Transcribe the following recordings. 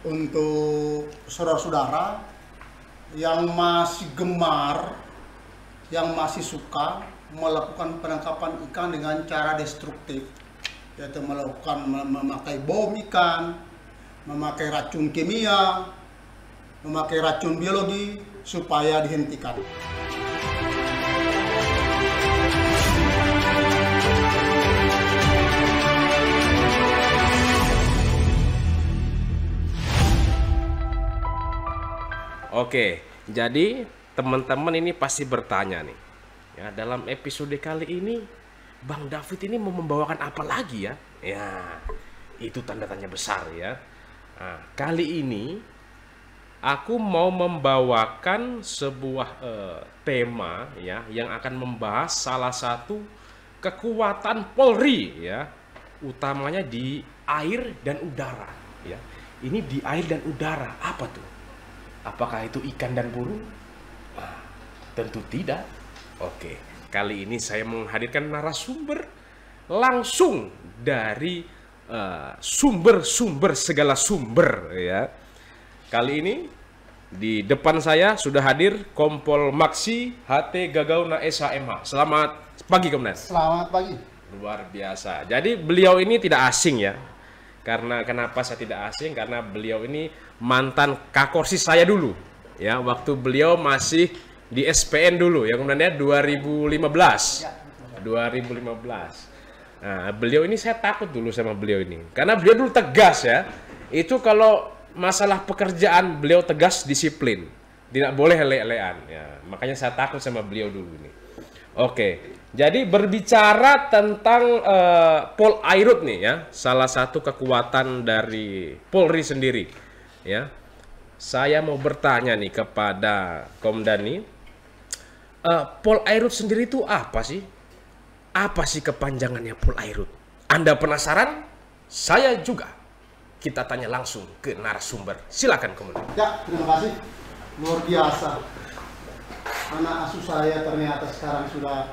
untuk saudara-saudara yang masih gemar, yang masih suka melakukan penangkapan ikan dengan cara destruktif, yaitu memakai bom ikan, memakai racun kimia, memakai racun biologi supaya dihentikan. Oke, jadi teman-teman ini pasti bertanya nih, ya dalam episode kali ini Bang David ini mau membawakan apa lagi ya? Ya, itu tanda tanya besar ya. Nah, kali ini aku mau membawakan sebuah tema ya yang akan membahas salah satu kekuatan Polri ya, utamanya di air dan udara ya. Ini di air dan udara apa tuh? Apakah itu ikan dan burung? Nah, tentu tidak. Oke, kali ini saya menghadirkan narasumber langsung dari sumber-sumber segala sumber ya. Kali ini di depan saya sudah hadir Kompol Maksi HT Gagauna SHMH. Selamat pagi, Komandan. Selamat pagi. Luar biasa. Jadi beliau ini tidak asing ya. Karena kenapa saya tidak asing? Karena beliau ini mantan kakorsis saya dulu. Ya, waktu beliau masih di SPN dulu ya, kemudian ya 2015. 2015. Nah, beliau ini saya takut dulu sama beliau ini. Karena beliau dulu tegas ya. Itu kalau masalah pekerjaan beliau tegas, disiplin. Tidak boleh ele-elean ya. Makanya saya takut sama beliau dulu ini. Oke, jadi berbicara tentang Polairut nih ya, salah satu kekuatan dari Polri sendiri ya. Saya mau bertanya nih kepada Komdan nih, Polairut sendiri itu apa sih? Apa sih kepanjangannya Polairut? Anda penasaran? Saya juga. Kita tanya langsung ke narasumber. Silakan Komdan. Ya, terima kasih. Luar biasa. Anak asuh saya ternyata sekarang sudah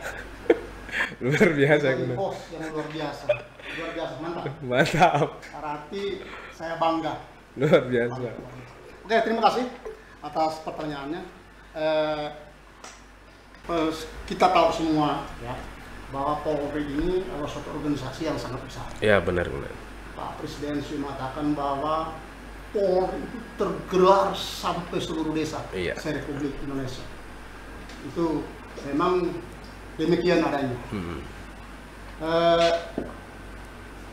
luar biasa. Bos yang luar biasa. Luar biasa, mantap. Mantap. Berarti saya bangga. Luar biasa. Oke, terima kasih atas pertanyaannya. Kita tahu semua ya bahwa Polri ini adalah suatu organisasi yang sangat besar. Ya, benar. Pak Presiden sudah mengatakan bahwa Polri itu tergelar sampai seluruh desa se-Republik Indonesia. Itu memang demikian adanya.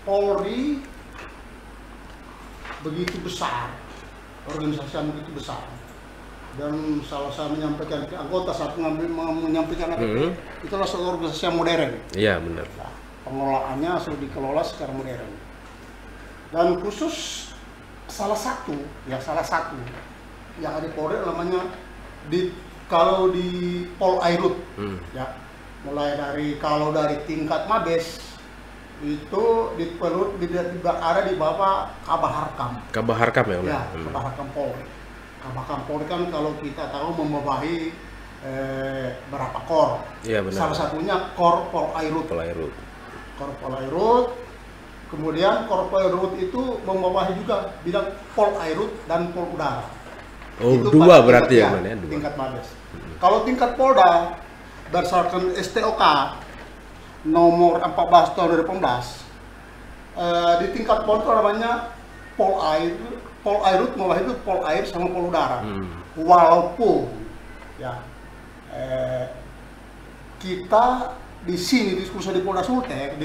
Polri begitu besar, organisasi yang begitu besar, dan salah saya menyampaikan ke anggota saat menyampaikan itu adalah suatu organisasi yang modern. Iya benar. Nah, pengelolaannya sudah dikelola secara modern, dan khusus salah satu yang ada di Polri namanya kalau di Polairut ya, mulai dari tingkat Mabes itu ada di bawah Kabaharkam. Kabaharkam ya? Ya, Kabaharkam Polri. Kabaharkam Polri kan kalau kita tahu membawahi berapa kor. Iya benar. Salah satunya Kor Polairut. Kor Polairut. Kemudian Kor Polairut itu membawahi juga bidang Polairut dan Pol Udara. Oh, itu dua berarti ya, dua. Tingkat Mabes. Kalau tingkat Polda berdasarkan STOK nomor 14 tahun 2018, di tingkat Polda itu namanya Polairut malah itu Polair sama Pol Udara. Walaupun ya kita di sini diskusi di Polda Sulteng,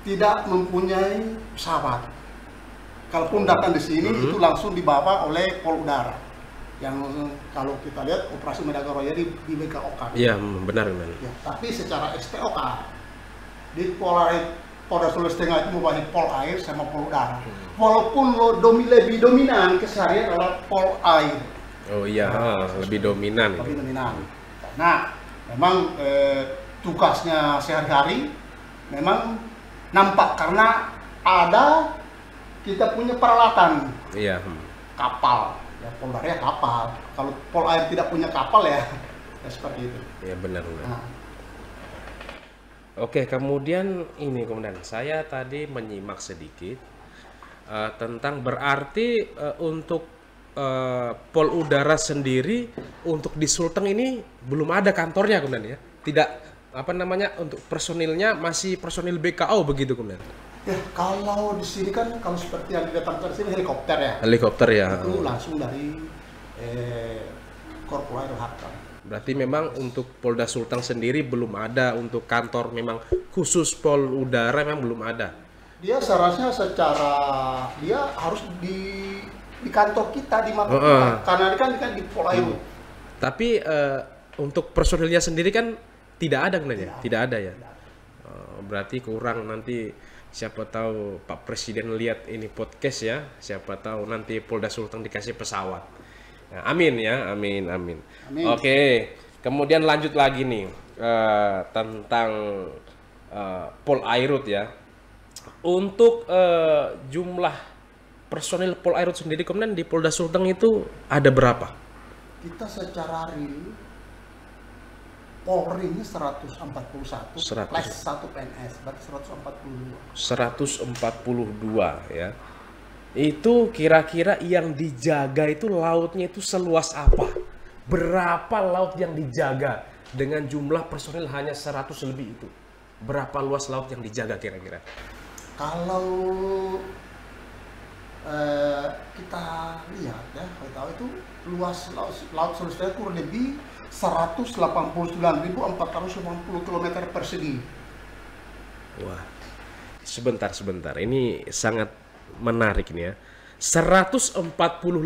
tidak mempunyai pesawat. Kalaupun datang di sini itu langsung dibawa oleh Pol Udara. Yang kalau kita lihat operasi Medagaraya di BKOK. Iya benar. Ya, tapi secara STOK di Polda Sulawesi Tengah itu membawahi Polair sama Pol Udara. Walaupun lebih dominan keseharian adalah Polair. Oh iya, lebih dominan. Lebih dominan. Nah, memang tugasnya sehari-hari memang nampak karena ada kita punya peralatan. Iya. Kapal, ya Polair ya kapal. Kalau Polair tidak punya kapal ya seperti itu. Iya benar. Nah. Oke, kemudian ini Komandan, saya tadi menyimak sedikit tentang berarti untuk Pol Udara sendiri untuk di Sulteng ini belum ada kantornya kemudian ya? Tidak apa namanya untuk personilnya masih personil BKO begitu kemudian? Ya kalau di sini kan kalau seperti yang didatangkan sini helikopter ya. Helikopter ya. Itu langsung dari Korporat Harta. Berarti memang untuk Polda Sulteng sendiri belum ada untuk kantor memang khusus Pol Udara memang belum ada. Dia seharusnya secara dia harus di kantor kita di markas kita, karena dia kan di Polairut. Tapi untuk personilnya sendiri kan tidak ada kan ya? Tidak ada ya. Berarti kurang nanti siapa tahu Pak Presiden lihat ini podcast ya, siapa tahu nanti Polda Sulteng dikasih pesawat. Nah, amin ya, amin. Oke, kemudian lanjut lagi nih tentang Polairut ya. Untuk jumlah personil Polairut sendiri kemudian di Polda Sulteng itu ada berapa? Kita secara real Polri ini 141 plus 1 PNS, berarti 142 ya. Itu kira-kira yang dijaga itu lautnya itu seluas apa? Berapa laut yang dijaga dengan jumlah personil hanya 100 lebih itu? Berapa luas laut yang dijaga kira-kira? Kalau kita lihat ya, kalau tahu itu luas laut Sulawesi kurang lebih 189.450 km persegi. Wah, sebentar. Ini sangat menarik ini ya. 140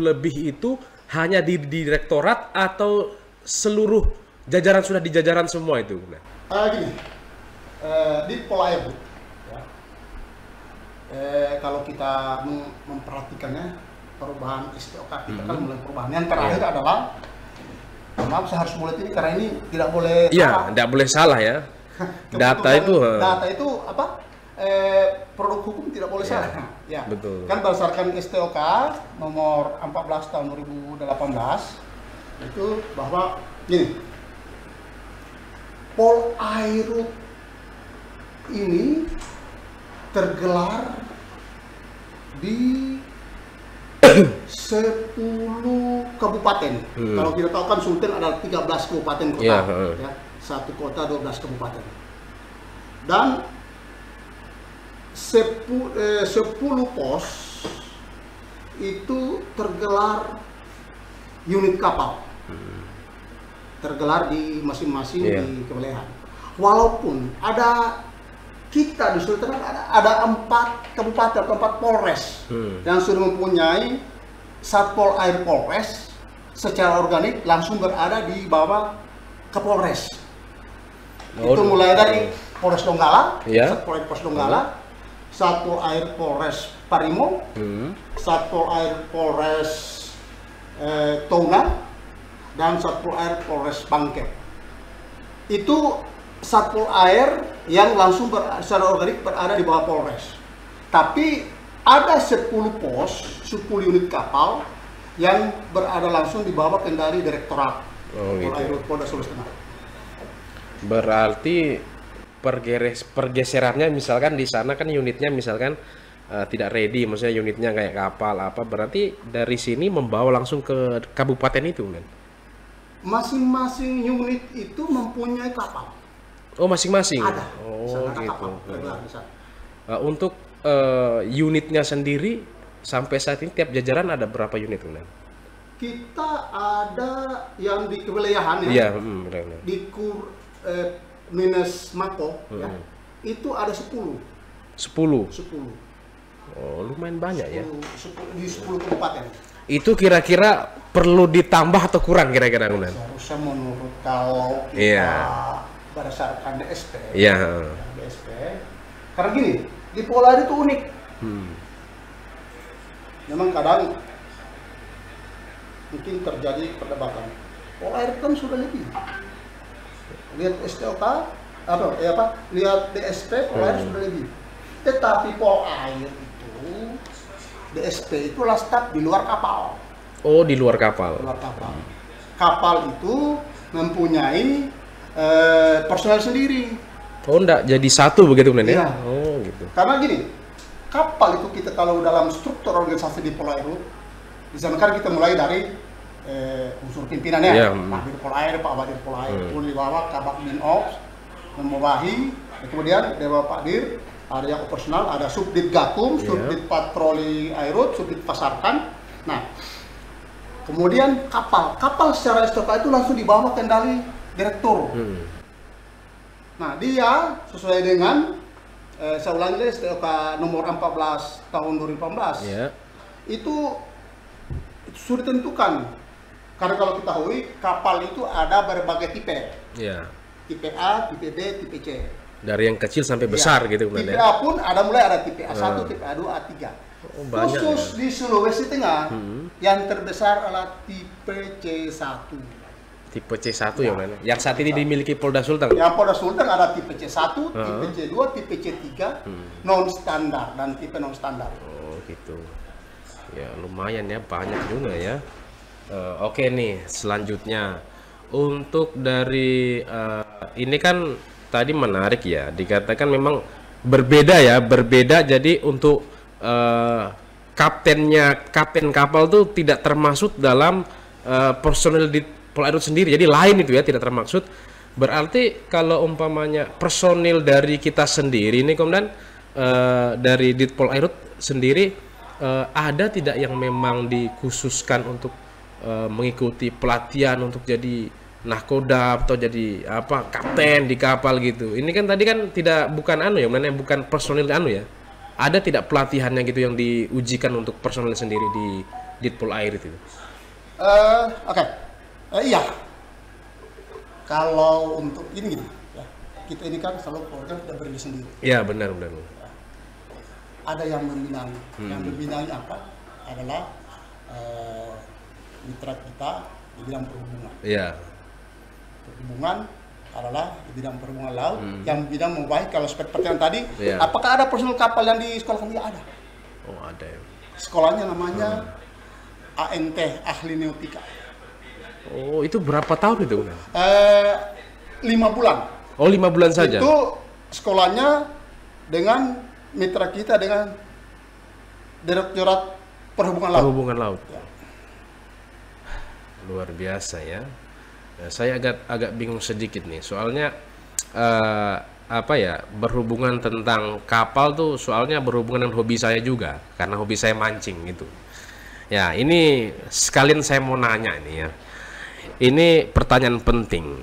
lebih itu hanya di direktorat atau seluruh jajaran sudah di jajaran semua itu? Gini, di Polairut ya, kalau kita memperhatikannya perubahan STOK kita kan mulai perubahan. Yang terakhir adalah, maaf saya harus mulai ini karena ini tidak boleh salah. Tidak boleh salah ya. Data itu apa? Produk hukum tidak boleh salah. Ya. Betul. Kan berdasarkan STOK nomor 14 tahun 2018 itu bahwa gini, Polairut ini tergelar di 10 kabupaten. Kalau kita tahu kan Sulteng ada 13 kabupaten kota, ya, satu kota 12 kabupaten. Dan 10 pos itu tergelar unit kapal. Tergelar di masing-masing di kewilayahan. Walaupun ada kita di Sulteng ada 4 kabupaten, 4 polres yang sudah mempunyai Satpol Air Polres secara organik langsung berada di bawah Kapolres. Itu mulai dari Polres Donggala, Satpol Air Polres Donggala, Satpol Air Polres Parimo, Satpol Air Polres Touna, dan Satpol Air Polres Bangkep. Itu Satpol Air yang langsung secara organik berada di bawah Polres. Tapi ada 10 pos, 10 unit kapal yang berada langsung di bawah kendali Direktorat Polairut Polda Sulawesi Tengah. Berarti pergeserannya misalkan di sana kan unitnya misalkan tidak ready, maksudnya unitnya kayak kapal apa, berarti dari sini membawa langsung ke kabupaten itu kan? Masing-masing unit itu mempunyai kapal. Oh, masing-masing? Ada. Oh, gitu. Kapal, untuk unitnya sendiri sampai saat ini tiap jajaran ada berapa unit kan? Kita ada yang di kewilayahan ya. Di Minus Mako ya. Itu ada 10. 10. Oh, lumayan banyak 10, ya. 10 di 10 kabupaten. Itu kira-kira perlu ditambah atau kurang kira-kira Gunan? Seharusnya menurut kalau kita berdasarkan DSP. DSP. Karena gini, di Polairut itu unik. Memang kadang mungkin terjadi perdebatan. Polairut kan sudah lebih. Lihat STOK lihat DSP Polairut sudah lebih. Tetapi Polairut itu DSP itu staf di luar kapal. Oh, di luar kapal. Kapal itu mempunyai personel sendiri. Oh, enggak jadi satu begitu kan ya? Oh, gitu. Karena gini, kapal itu kita kalau dalam struktur organisasi di Polairut, misalkan kita mulai dari unsur pimpinannya, Pak Dir Polair, Pak Badir Polair, kemudian di bawah Kabak Min Ops, membawahi, kemudian di bawah Pak Dir ada yang operasional, ada Subdit Gakum, Subdit Patroli Airut, Subdit Pasarkan. Nah, kemudian kapal secara STK itu langsung di bawah kendali direktur. Nah, dia sesuai dengan saya ulangi STK nomor 14 tahun 2018 itu sudah ditentukan. Karena kalau kita ketahui kapal itu ada berbagai tipe. Tipe A, tipe B, tipe C. Dari yang kecil sampai besar gitu. Tipe A pun mulai ada tipe A1, tipe A2, A3. Khusus di Sulawesi Tengah yang terbesar adalah tipe C1. Tipe C1 yang mana? Yang saat ini dimiliki Polda Sulteng? Yang Polda Sulteng ada tipe C1, tipe C2, tipe C3, non standar dan tipe non standar. Oh gitu. Ya lumayan ya, banyak juga ya. Oke nih, selanjutnya untuk dari ini kan tadi menarik ya, dikatakan memang berbeda ya, berbeda. Jadi untuk kapten kapal tuh tidak termasuk dalam personil di Polairut sendiri, jadi lain itu ya, tidak termaksud. Berarti kalau umpamanya personil dari kita sendiri ini kemudian dari di Polairut sendiri ada tidak yang memang dikhususkan untuk mengikuti pelatihan untuk jadi nahkoda atau jadi apa kapten di kapal gitu? Ini kan tadi kan bukan bukan personil ya. Ada tidak pelatihannya gitu yang diujikan untuk personil sendiri di Ditpol Air itu? Iya. Kalau untuk ini gitu, ya, kita ini kan selalu program tidak berdiri sendiri. Iya benar. Ada yang membinangi. Yang membinangi apa? Adalah mitra kita di bidang perhubungan. Iya. Perhubungan adalah di bidang perhubungan laut, yang bidang membaik kalau seperti yang tadi. Apakah ada personil kapal yang di sekolah kami? Ada. Oh ada ya. Sekolahnya namanya ANT, Ahli Nautika. Oh itu berapa tahun itu? 5 bulan. Oh 5 bulan saja? Itu sekolahnya dengan mitra kita dengan Direktorat Perhubungan Laut. Perhubungan Laut. Ya. Luar biasa ya. Saya agak bingung sedikit nih, soalnya berhubungan tentang kapal tuh soalnya berhubungan dengan hobi saya juga, karena hobi saya mancing gitu. Ya ini sekalian saya mau nanya ini ya. Ini pertanyaan penting.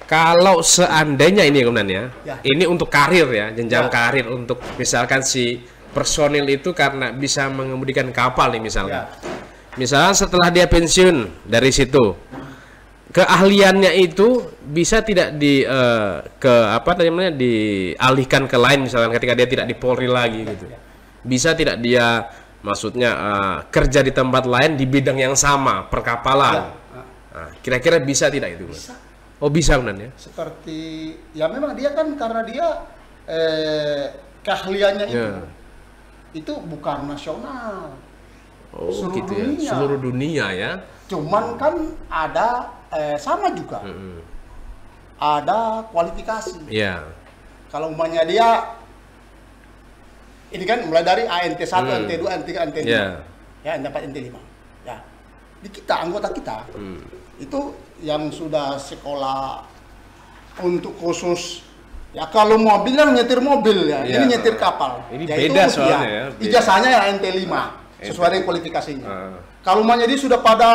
Kalau seandainya ini kemudian ini untuk karir ya, jenjang karir untuk misalkan si personil itu karena bisa mengemudikan kapal nih misalnya. Misalnya setelah dia pensiun dari situ, keahliannya itu bisa tidak dialihkan ke lain misalkan ketika dia tidak di Polri lagi gitu. Bisa tidak dia maksudnya kerja di tempat lain di bidang yang sama perkapalan. Nah, kira-kira bisa tidak itu? Bisa. Oh bisa benar ya. Seperti ya memang dia kan karena dia keahliannya itu bukan nasional. Oh gitu ya. Seluruh dunia ya. Cuman kan ada sama juga. Ada kualifikasi. Iya. Kalau umpamanya dia ini kan mulai dari ANT 1, ANT 2, ANT 3, ANT 5. Ya, ANT 4, ANT 5. Ya. Di kita anggota kita itu yang sudah sekolah untuk khusus ya kalau mobil kan nyetir mobil ya, ini nyetir kapal. Ini ya, beda itu, soalnya ya. Ijazahnya ya ANT 5 sesuai dengan kualifikasinya. Kalau umpamanya dia sudah pada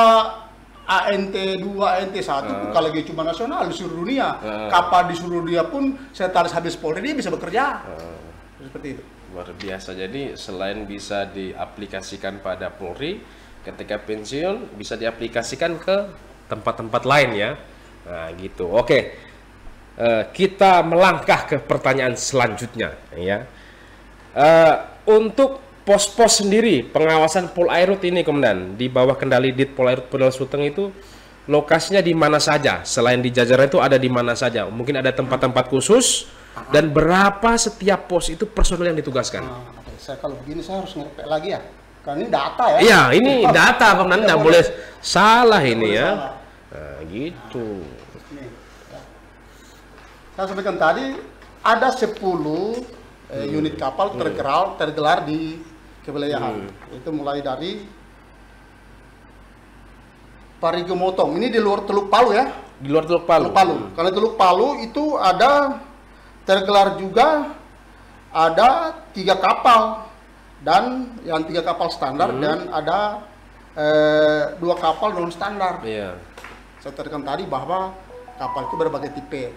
ANT 2, ANT 1 bukan lagi cuma nasional di seluruh dunia. Kapal di seluruh dunia pun setelah habis Polri dia bisa bekerja. Seperti itu. Luar biasa. Jadi selain bisa diaplikasikan pada Polri, ketika pensiun bisa diaplikasikan ke tempat-tempat lain ya. Nah gitu. Oke. Kita melangkah ke pertanyaan selanjutnya ya. Untuk pos-pos sendiri pengawasan Polairut ini Komandan di bawah kendali Dit Polairut Polda Sulteng itu lokasinya di mana saja? Selain di jajaran itu ada di mana saja? Mungkin ada tempat-tempat khusus dan berapa setiap pos itu personel yang ditugaskan? Saya kalau begini saya harus ngerepek lagi ya. Karena ini data ya. Iya, ini data Komandan, tidak boleh salah ini ya. Nah, gitu. Nih, ya. Saya sampaikan tadi ada 10 unit kapal tergelar di kewilayahan. Itu mulai dari Parigi Motong. Ini di luar Teluk Palu ya. Di luar Teluk Palu. Kalau Teluk Palu itu ada tergelar juga ada 3 kapal dan yang 3 kapal standar dan ada 2 kapal non standar. Iya. Saya terangkan tadi bahwa kapal itu berbagai tipe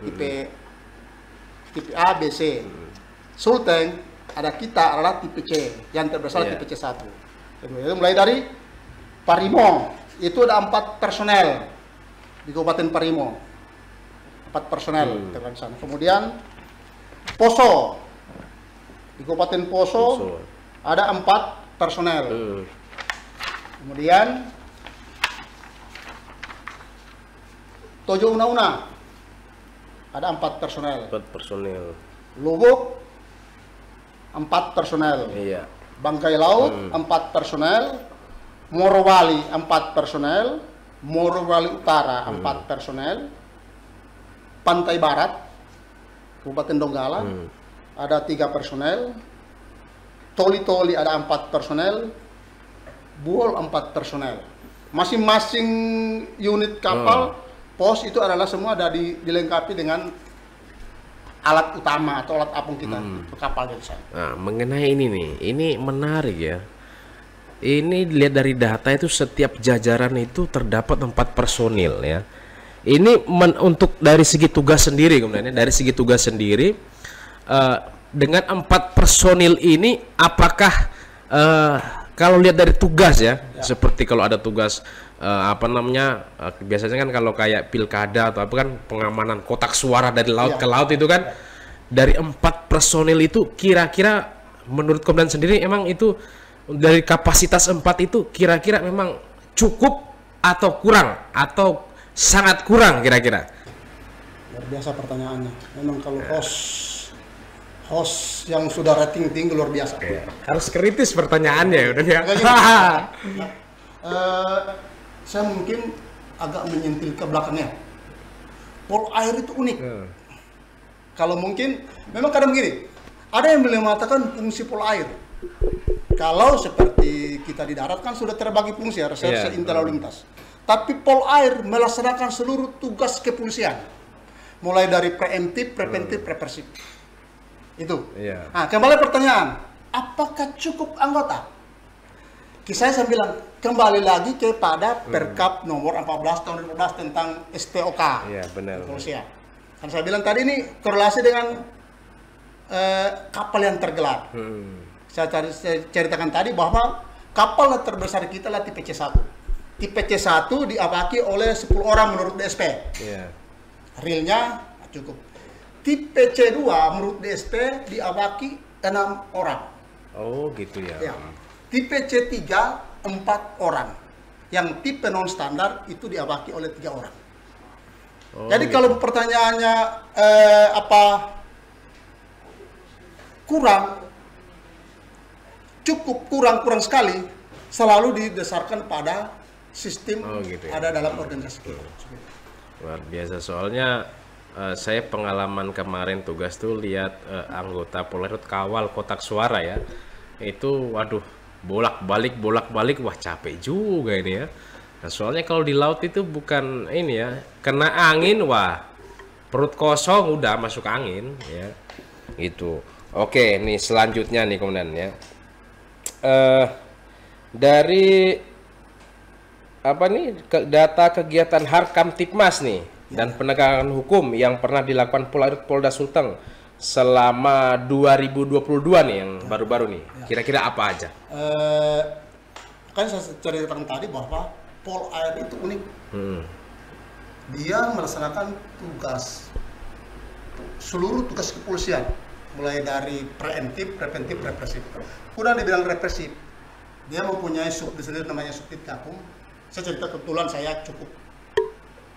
A, B, C. Sulteng ada kita adalah tipe C yang terbesar tipe C1. Itu mulai dari Parimo itu ada 4 personel di Kabupaten Parimo. 4 personel terbang sana. Kemudian Poso di Kabupaten Poso ada 4 personel. Kemudian Tojo Una ada 4 personel. 4 personel. Lubuk 4 personel. Iya. Bangkai Laut 4 personel. Morowali 4 personel. Morowali Utara 4 personel. Pantai Barat Kabupaten Donggala ada 3 personel. Toli-Toli ada 4 personel. Buol 4 personel. Masing-masing unit kapal pos itu adalah semua ada dilengkapi dengan alat utama atau alat apung kita kapal dari sana. Nah, mengenai ini nih, ini menarik ya. Ini dilihat dari data itu setiap jajaran itu terdapat 4 personil ya. Ini untuk dari segi tugas sendiri kemudian dari segi tugas sendiri dengan 4 personil ini apakah kalau lihat dari tugas ya, seperti kalau ada tugas biasanya kan kalau kayak pilkada atau apa kan pengamanan kotak suara dari laut ke laut itu kan dari 4 personil itu kira-kira menurut Komandan sendiri emang itu dari kapasitas 4 itu kira-kira memang cukup atau kurang atau sangat kurang kira-kira? Luar biasa pertanyaannya. Memang kalau host yang sudah rating tinggi luar biasa. Harus kritis pertanyaannya udah ya. Saya mungkin agak menyentil ke belakangnya. Pol air itu unik. Kalau mungkin, memang kadang begini, ada yang mengatakan fungsi pol air. Kalau seperti kita di darat kan sudah terbagi fungsi ya, reserse intel lalu lintas. Tapi pol air melaksanakan seluruh tugas kepolisian, mulai dari preemptif, preventif, represif. Itu. Nah, kembali pertanyaan, apakah cukup anggota? Saya bilang kembali lagi kepada Perkap nomor 14 tahun 2012 tentang STOK. Iya, benar. Kepolisian. Kan saya bilang tadi ini korelasi dengan kapal yang tergelar. Saya ceritakan tadi bahwa kapal terbesar kita adalah tipe C1. Tipe C1 diawaki oleh 10 orang menurut DSP. Realnya cukup. Tipe C2 menurut DSP diawaki 6 orang. Oh, gitu ya. Tipe C3 4 orang. Yang tipe non standar itu diawaki oleh 3 orang. Jadi gitu. Kalau pertanyaannya kurang sekali, selalu didasarkan pada sistem ada dalam organisasi. Luar biasa, soalnya saya pengalaman kemarin tugas tuh lihat anggota Polairut kawal kotak suara ya. Itu waduh, bolak-balik, wah capek juga ini ya. Nah, soalnya kalau di laut itu bukan ini ya, kena angin wah perut kosong udah masuk angin ya. Gitu. Oke, nih selanjutnya nih Komandan ya. Dari data kegiatan Harkam Tipmas nih dan penegakan hukum yang pernah dilakukan Polda Sulteng selama 2022 nih yang baru-baru nih, kira-kira apa aja? Kan saya ceritakan tadi bahwa Pol Air itu unik. Dia melaksanakan seluruh tugas kepolisian, mulai dari preemptif, preventif, represif. Udah dibilang represif, dia mempunyai subdisiplin namanya Subdit Gakum. Saya cerita kebetulan saya cukup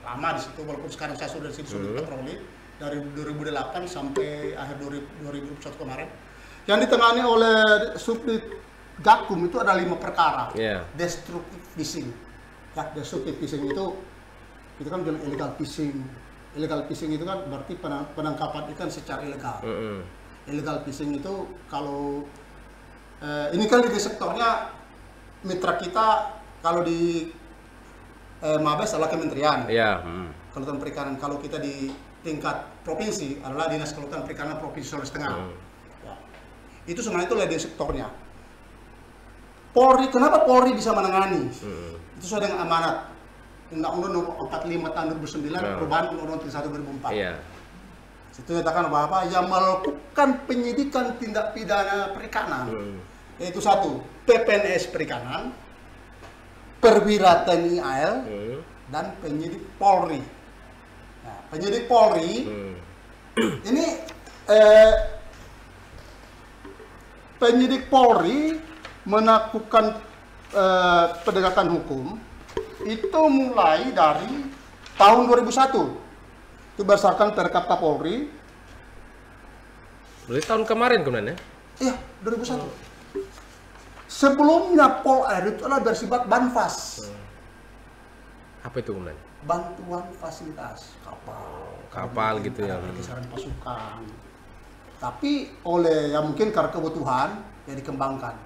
lama di situ, walaupun sekarang saya sudah di sini Subdit Patroli dari 2008 sampai akhir 2021 kemarin. Yang ditangani oleh Subdit Gakum itu ada 5 perkara. Destructive fishing. Ya, destructive fishing itu kan bilang illegal fishing. Illegal fishing itu kan berarti penangkapan ikan secara ilegal. illegal fishing itu kalau ini kan di sektornya mitra kita kalau di Mabes adalah kementerian. Iya. Kelautan Perikanan. Kalau kita di tingkat provinsi adalah Dinas Kelautan Perikanan Provinsi Sulawesi Tengah. Ya. Itu sebenarnya itu di sektornya. Polri, kenapa Polri bisa menangani? Itu sesuai dengan amanat Undang-Undang Nomor 45 Tahun 2009 perubahan Undang-Undang 31 2004. Iya. Itu nyatakan bahwa yang melakukan penyidikan tindak pidana perikanan yaitu satu PPNS Perikanan, perwira TNI AL, dan penyidik Polri. Nah, penyidik Polri ini penyidik Polri melakukan penegakan hukum itu mulai dari tahun 2001. Itu berdasarkan Perkap Kapolri. Berarti tahun kemarin kemudian ya? Iya, 2001. Sebelumnya Polair itu adalah bersifat Banfas. Apa itu kemudian? Bantuan fasilitas Kapal gitu ya. Kisaran pasukan. Tapi oleh ya mungkin karena kebutuhan yang dikembangkan,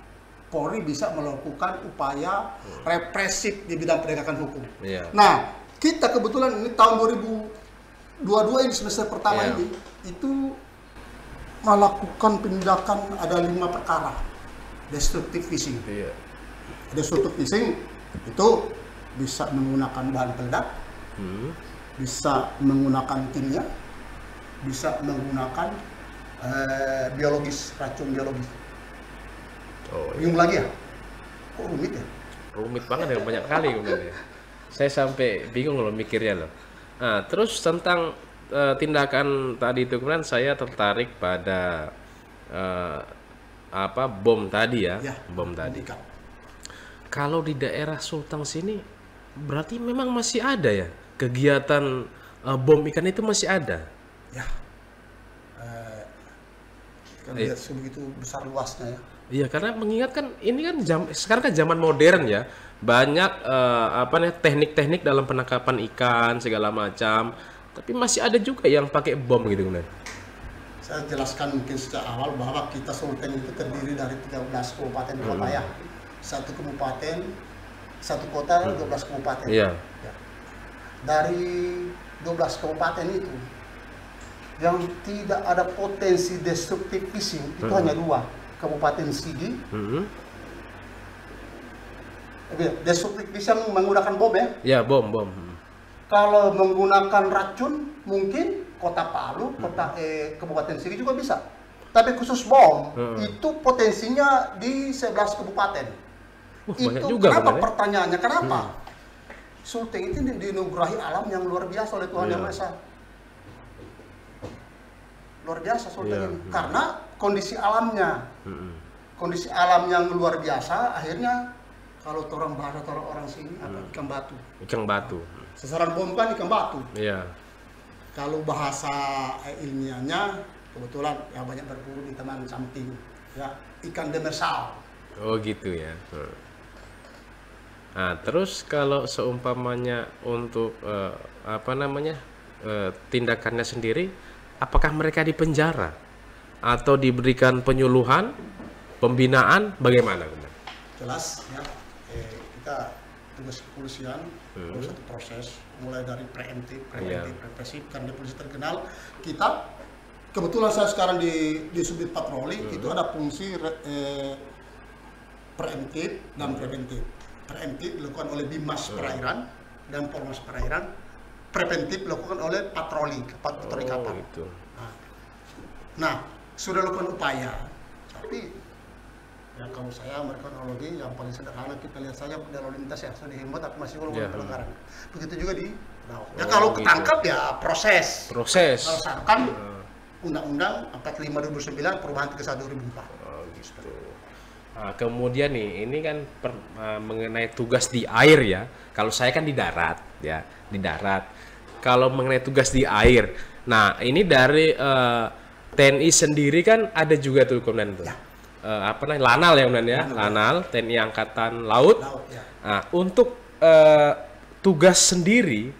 Polri bisa melakukan upaya represif di bidang penegakan hukum. Iya. Nah, kita kebetulan ini tahun 2022 ini semester pertama ini itu melakukan penindakan ada 5 perkara destructive fishing. Iya. Destructive fishing itu bisa menggunakan bahan peledak, bisa menggunakan kimia, bisa menggunakan biologis, racun biologis. Oh, Bingung lagi ya? Kok rumit ya? Rumit banget ya, banyak kali kemudian ya. Saya sampai bingung loh mikirnya loh. Nah, terus tentang tindakan tadi itu kemudian saya tertarik pada bom tadi ya, bom tadi. Ikan. Kalau di daerah Sulteng sini berarti memang masih ada ya kegiatan bom ikan itu masih ada. Ya, kan lihat sebegitu besar luasnya ya. Iya, karena mengingat kan ini kan sekarang kan zaman modern ya, banyak teknik-teknik dalam penangkapan ikan segala macam, tapi masih ada juga yang pakai bom gitu kan. Saya jelaskan mungkin sejak awal bahwa kita Sulteng itu terdiri dari 13 kabupaten kota ya. Satu kabupaten, satu kota, 12 kabupaten. Iya. Ya. Dari 12 kabupaten itu, yang tidak ada potensi destructive fishing itu hanya 2. Kabupaten Sigi. Destructive fishing menggunakan bom ya? Ya, bom. Kalau menggunakan racun mungkin Kota Palu, Kabupaten Sigi juga bisa. Tapi khusus bom itu potensinya di 11 kabupaten. Itu juga, kenapa pertanyaannya? Kenapa? Sulteng itu dianugerahi alam yang luar biasa oleh Tuhan Yang Maha Esa. Luar biasa Sulteng ini. Karena kondisi alamnya. Kondisi alam yang luar biasa, akhirnya kalau orang bahasa orang sini ikan batu. Ikan batu. Sasaran bom kan ikan batu. Iya. Kalau bahasa ilmiahnya kebetulan ya banyak berburu di taman samping ya ikan demersal. Oh gitu ya. Nah, terus kalau seumpamanya untuk tindakannya sendiri, apakah mereka dipenjara atau diberikan penyuluhan, pembinaan, bagaimana? Jelas ya, kita tugas kepolisian satu proses mulai dari preemptif, represif, karena polisi terkenal. Kita kebetulan saya sekarang di subdit patroli itu ada fungsi preemptif dan preventif. Preemptif dilakukan oleh Bimas Perairan dan Polmas Perairan. Preventif dilakukan oleh patroli kapal. Gitu. Nah, sudah lakukan upaya, tapi ya kalau saya merkonologi yang paling sederhana kita lihat saja lalu lintas ya sudah dihimbau tapi masih melakukan pelanggaran. Begitu juga di laut. Ya kalau ketangkap ya proses. Kalau misalkan Undang-Undang 45 2009 perubahan 31 2004. Oh gitu. Nah, kemudian nih ini kan mengenai tugas di air ya. Kalau saya kan di darat ya, di darat. Kalau mengenai tugas di air, nah ini dari TNI sendiri kan ada juga tuh kemudian tuh. Ya. Lanal ya kemudian ya, Lanal TNI Angkatan Laut. Ya. Nah, untuk tugas sendiri,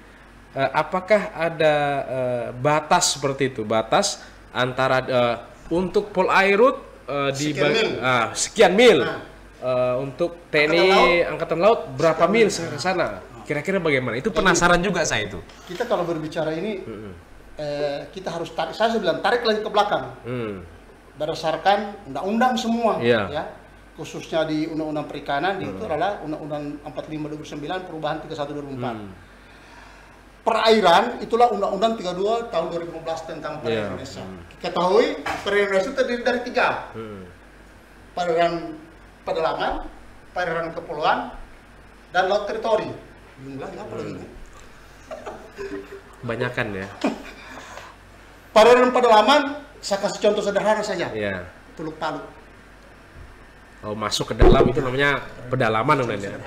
apakah ada batas seperti itu, batas antara Untuk Polairut sekian mil. Untuk TNI Angkatan Laut berapa mil ke sana? Kira-kira bagaimana? Itu penasaran juga saya itu. Kita kalau berbicara ini, kita harus tarik. Saya bilang tarik lagi ke belakang. Berdasarkan undang-undang semua, ya. Khususnya di Undang-Undang Perikanan itu adalah Undang-Undang 45 2009 perubahan 31 2004. Perairan itulah Undang-Undang 32 tahun 2015 tentang perairan Indonesia. Ketahui perairan Indonesia itu terdiri dari 3. Perairan pedalaman, perairan kepulauan, dan laut teritori. Bingung lagi apa lagi? Banyakan ya. Perairan pedalaman, saya kasih contoh sederhana saja. Teluk Palu. Oh, masuk ke dalam itu namanya pedalaman namanya.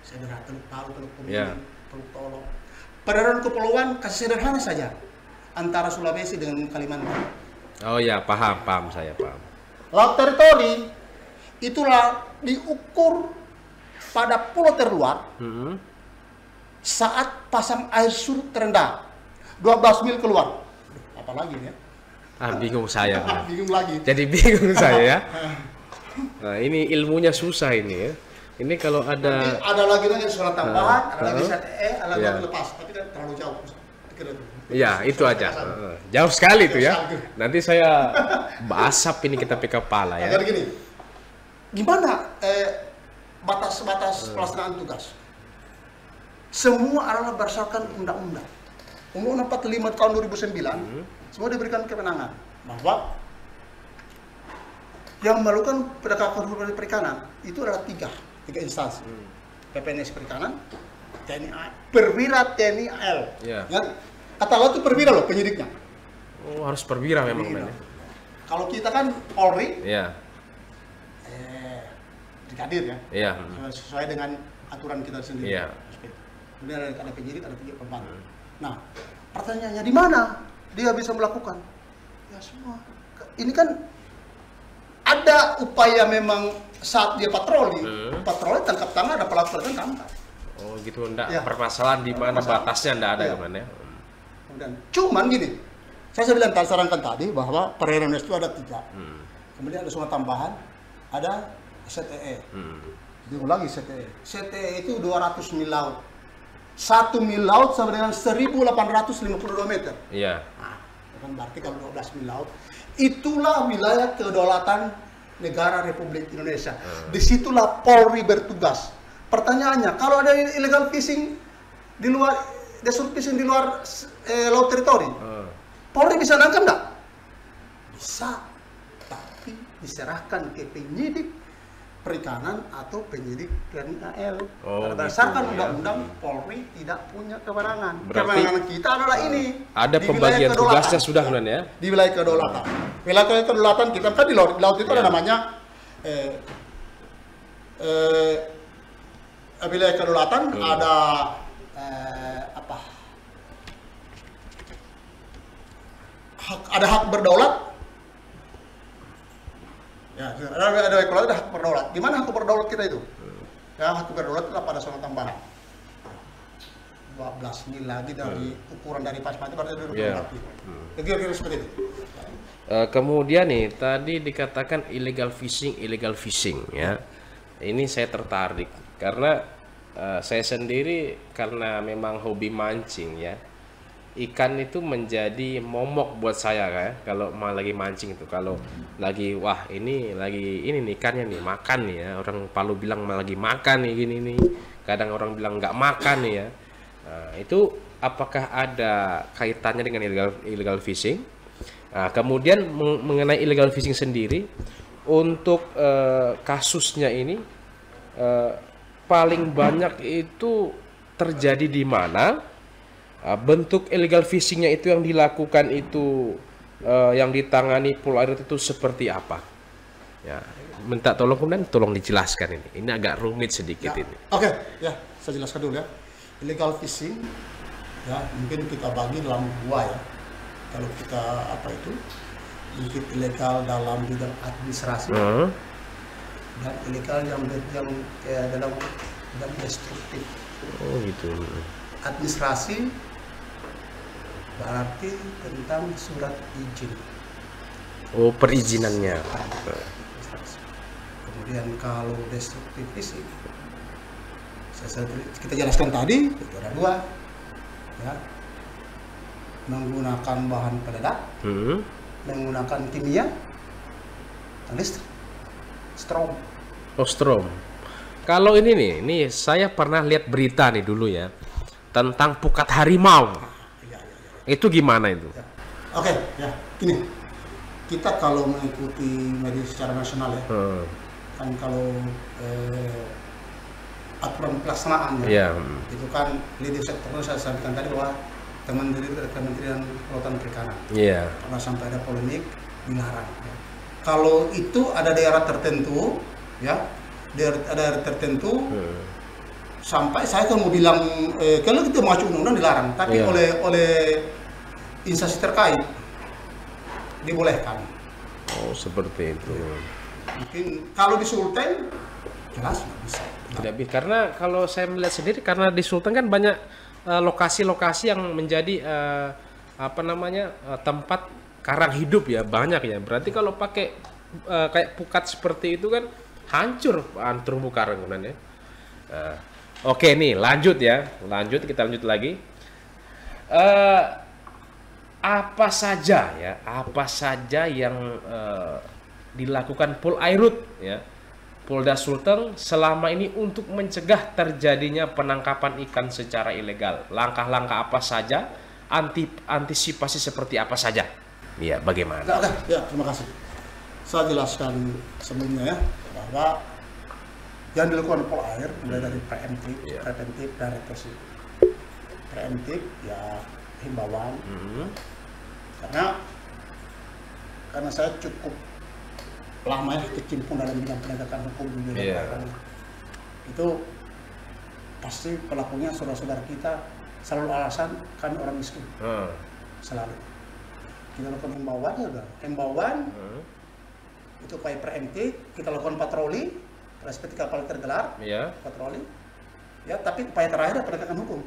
Sederhana, Teluk Palu, Teluk Pemini, Teluk Tolo. Perairan kepulauan kasih sederhana saja. Antara Sulawesi dengan Kalimantan. Oh ya, paham saya paham. Laut teritori itulah diukur pada pulau terluar saat pasang air surut terendah 12 mil keluar. Apalagi ya? Bingung saya. Bingung lagi. Jadi bingung saya ya. Nah, ini ilmunya susah ini ya. Ini kalau ada lagi surat tambahan, ada lagi ZTE, ada lagi lepas, tapi kan terlalu jauh. Iya, itu aja. Jauh sekali itu ya. Nanti saya basap ini kita pakai kepala ya. Jadi gini, gimana batas-batas pelaksanaan tugas? Semua adalah berdasarkan undang-undang. Undang-Undang 45 tahun 2009, semua diberikan kewenangan bahwa yang melakukan penegakan hukum perikanan itu adalah tiga instansi. PPNS Perikanan, TNI, perwira TNI AL. Kata lo itu perwira loh penyidiknya. Oh, harus perwira memang. Kalau kita kan Polri, brigadir ya, sesuai dengan aturan kita sendiri. Kemudian ada penyidik, ada penyidik pembantu. Nah, pertanyaannya di mana dia bisa melakukan? Ya semua. Ini kan ada upaya memang saat dia patroli tangkap tangan, ada pelaku kan tangkap. Oh gitu, enggak permasalahan di mana batasnya enggak ada gimana ya. Cuman gini, saya bilang sarankan tadi bahwa perairan itu ada 3. Kemudian ada sungai tambahan, ada ZTE. Bingung lagi ZTE. ZTE itu 200 mil laut. 1 mil laut sama dengan 1852 meter. Iya. Nah, kan berarti kalau 12 mil laut, itulah wilayah kedaulatan negara Republik Indonesia. Disitulah Polri bertugas. Pertanyaannya, kalau ada illegal fishing di luar, desur fishing di luar laut teritori, Polri bisa nangkap enggak? Bisa, tapi diserahkan ke penyidik perikanan atau penyidik TNI AL. Berdasarkan undang-undang, Polri tidak punya kewenangan. Kewenangan kita adalah ini. Ada pembagian tugasnya sudah kan ya? Di wilayah kedaulatan. Wilayah kedaulatan kita kan di laut itu ada namanya wilayah kedaulatan, ada ada hak berdaulat. Ya, ada hak berdaulat. Gimana hak berdaulat kita itu? Ya, hak berdaulat adalah pada sungai tambahan. 12 mil lagi dari ukuran dari pas mati berarti 24 mil. Kira-kira seperti itu. Kemudian nih, tadi dikatakan illegal fishing ya. Ini saya tertarik karena saya sendiri karena memang hobi mancing ya. Ikan itu menjadi momok buat saya kan, kalau lagi mancing itu, kalau lagi wah ini nih ikannya nih makan nih ya, orang Palu bilang lagi makan nih gini nih, kadang orang bilang nggak makan nih ya. Nah, itu apakah ada kaitannya dengan illegal fishing? Nah, kemudian mengenai illegal fishing sendiri, untuk kasusnya ini paling banyak itu terjadi di mana? Bentuk illegal fishingnya itu yang dilakukan itu yang ditangani Polairut itu seperti apa? Ya, minta tolong dijelaskan ini. Ini agak rumit sedikit ya. Ini. Oke, ya saya jelaskan dulu ya. Illegal fishing, ya mungkin kita bagi dalam 2 ya. Kalau kita mungkin ilegal dalam bidang administrasi dan ilegal yang dalam bidang destruktif. Oh gitu. Administrasi berarti tentang surat izin. Oh, perizinannya. Kemudian kalau destruktif fisik, kita jelaskan tadi itu ada dua, ya, menggunakan bahan peledak, menggunakan kimia, dan listrik, strom. Oh, strom. Kalau ini saya pernah lihat berita nih dulu ya tentang pukat harimau. Ya. Itu gimana itu? Ya. Oke, ya, gini. Kita kalau mengikuti media secara nasional ya, kan kalau aturan pelaksanaan ya, itu kan leading sektor saya sampaikan tadi bahwa Kementerian Kelautan Perikanan, karena sampai ada polemik dilarang. Ya. Kalau itu ada daerah tertentu, ya, daerah tertentu, sampai saya kan mau bilang kalau kita masuk undang-undang dilarang, tapi oleh instansi terkait dibolehkan. Oh, seperti itu. Mungkin kalau di Sultan jelas nggak bisa. Tidak bisa, karena kalau saya melihat sendiri, karena di Sultan kan banyak lokasi-lokasi yang menjadi tempat karang hidup ya, banyak ya. Berarti kalau pakai kayak pukat seperti itu kan hancur terumbu karang kan ya. Oke nih, lanjut ya. Kita lanjut lagi. Apa saja yang dilakukan Polairut ya, Polda Sulteng selama ini untuk mencegah terjadinya penangkapan ikan secara ilegal? Langkah-langkah apa saja, antisipasi seperti apa saja? Ya, bagaimana? Oke, ya, terima kasih. Saya jelaskan sebelumnya ya, bahwa yang dilakukan Polair mulai dari preventif dan represif. Preventif ya himbauan, karena saya cukup lama ya kecimpung dalam bidang penegakan hukum di bidang itu pasti pelakunya saudara-saudara kita selalu alasan kami orang miskin, selalu kita lakukan himbauan itu upaya preventif, kita lakukan patroli seperti kapal tergelar, patroli ya, tapi upaya terakhir penegakan hukum.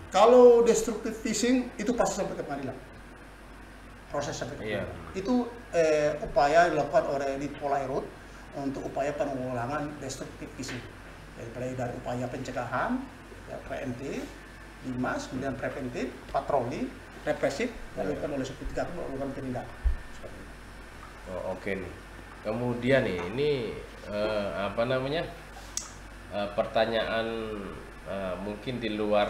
Kalau destructive fishing itu pasti sampai ke pengadilan, proses sampai ke pengadilan. Itu upaya dilakukan oleh di Polairut untuk upaya penanggulangan destructive fishing, dari upaya pencegahan, ya, preventif, dimas, kemudian preventif, patroli, represif, dilakukan oleh Subdit 3 melakukan penindakan. Oh, oke nih. Kemudian nih, ini pertanyaan mungkin di luar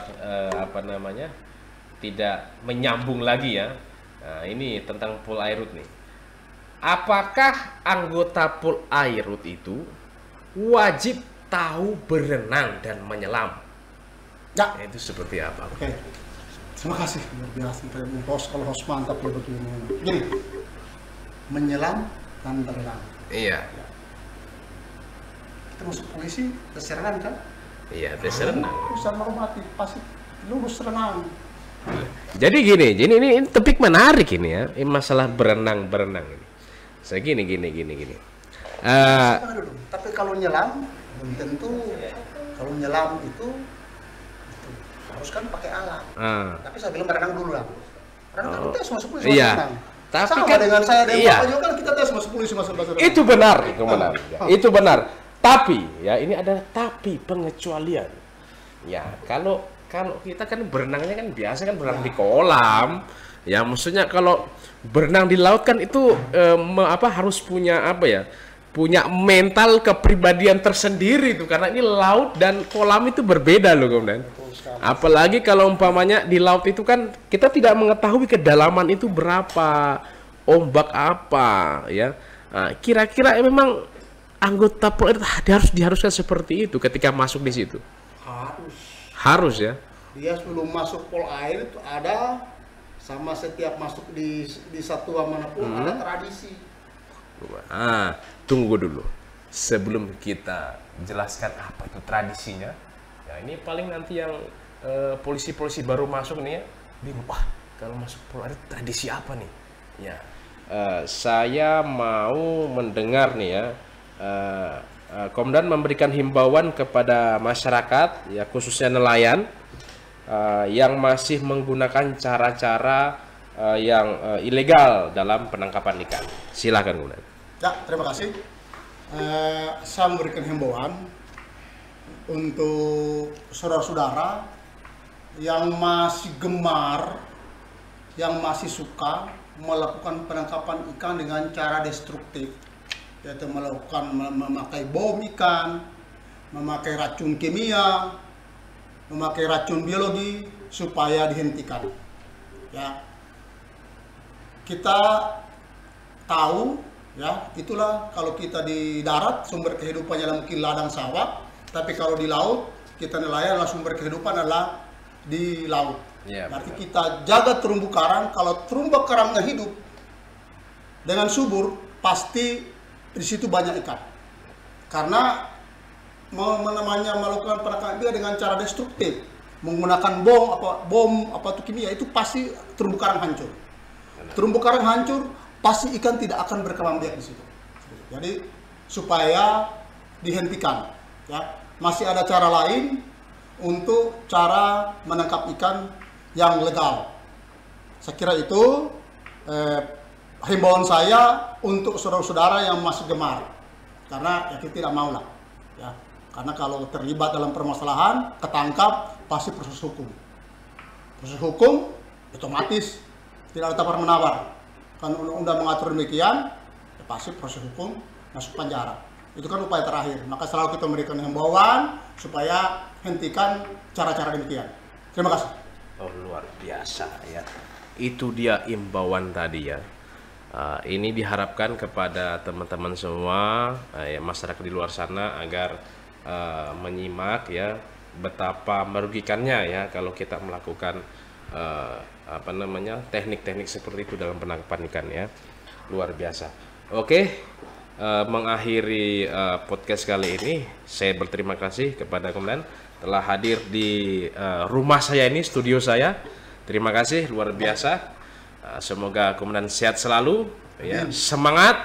tidak menyambung lagi ya. Nah, ini tentang Polairut nih. Apakah anggota Polairut itu wajib tahu berenang dan menyelam? Ya. Itu seperti apa? Oke. Terima kasih. Luar biasa. Kalau host mantap ya begini. Gini, menyelam dan berenang. Iya. Ya. Kita masuk polisi, tes renang kan? Iya, tes renang. Urusan normatif pasti lulus renang. Jadi gini, ini topik menarik ini ya, ini masalah berenang ini. Saya gini. Tapi kalau nyelam, belum tentu. Kalau nyelam itu harus kan pakai alat. Tapi saya bilang berenang dulu lah. Renang kan tes masuk polisi renang. Tapi sama kan dengan saya dan Bapak juga kan kita tes masuk polisi masuk bahasa. Itu benar. Itu benar. Tapi ya ini ada pengecualian. Ya, kalau kita kan berenangnya kan biasa kan berenang di kolam. Ya, maksudnya kalau berenang di laut kan itu harus punya punya mental kepribadian tersendiri itu, karena ini laut dan kolam itu berbeda loh, kemudian. Apalagi kalau umpamanya di laut itu kan kita tidak mengetahui kedalaman itu berapa, ombak apa, ya. Nah, kira-kira memang anggota Polairut diharuskan seperti itu ketika masuk di situ. Harus ya. Dia sebelum masuk Polair itu ada, sama setiap masuk di satuan manapun ada tradisi. Tunggu dulu. Sebelum kita jelaskan apa itu tradisinya, ya ini paling nanti yang polisi-polisi baru masuk nih ya, bingung, kalau masuk Polair tradisi apa nih? Ya, saya mau mendengar nih ya. Komandan memberikan himbauan kepada masyarakat, ya khususnya nelayan yang masih menggunakan cara-cara yang ilegal dalam penangkapan ikan. Silakan kemudian. Ya, terima kasih. Saya memberikan himbauan untuk saudara-saudara yang masih gemar, yang masih suka melakukan penangkapan ikan dengan cara destruktif, yaitu memakai bom ikan, memakai racun kimia, memakai racun biologi, supaya dihentikan. Ya, kita tahu, ya, itulah kalau kita di darat sumber kehidupannya adalah mungkin ladang sawah, tapi kalau di laut kita nelayan adalah sumber kehidupan adalah di laut. Ya, berarti kita jaga terumbu karang. Kalau terumbu karangnya hidup dengan subur, pasti di situ banyak ikan. Karena melakukan penangkapan ikan dengan cara destruktif, menggunakan bom apa itu kimia, itu pasti terumbu karang hancur. Terumbu karang hancur, pasti ikan tidak akan berkembang biak di situ. Jadi supaya dihentikan, ya. Masih ada cara lain untuk cara menangkap ikan yang legal. Saya kira itu himbauan saya untuk saudara-saudara yang masih gemar, karena ya kita tidak mau lah, ya. Karena kalau terlibat dalam permasalahan, ketangkap, pasti proses hukum. Proses hukum otomatis tidak ada tawar-menawar. Kan undang-undang mengatur demikian, ya pasti proses hukum masuk penjara. Itu kan upaya terakhir. Maka selalu kita memberikan himbauan supaya hentikan cara-cara demikian. Terima kasih. Oh, luar biasa ya. Itu dia imbauan tadi ya. Ini diharapkan kepada teman-teman semua, ya, masyarakat di luar sana agar menyimak ya betapa merugikannya ya kalau kita melakukan teknik-teknik seperti itu dalam penangkapan ikan ya. Luar biasa. Oke, mengakhiri podcast kali ini, saya berterima kasih kepada kalian telah hadir di rumah saya ini, studio saya. Terima kasih, luar biasa. Semoga kemudian sehat selalu, ya, semangat,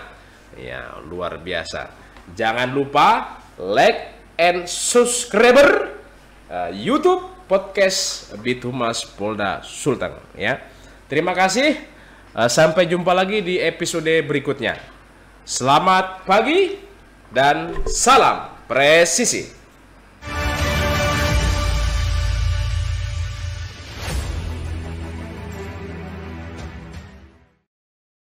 ya, luar biasa. Jangan lupa like and subscribe YouTube podcast Bitumas Polda Sulteng, ya. Terima kasih. Sampai jumpa lagi di episode berikutnya. Selamat pagi dan salam presisi.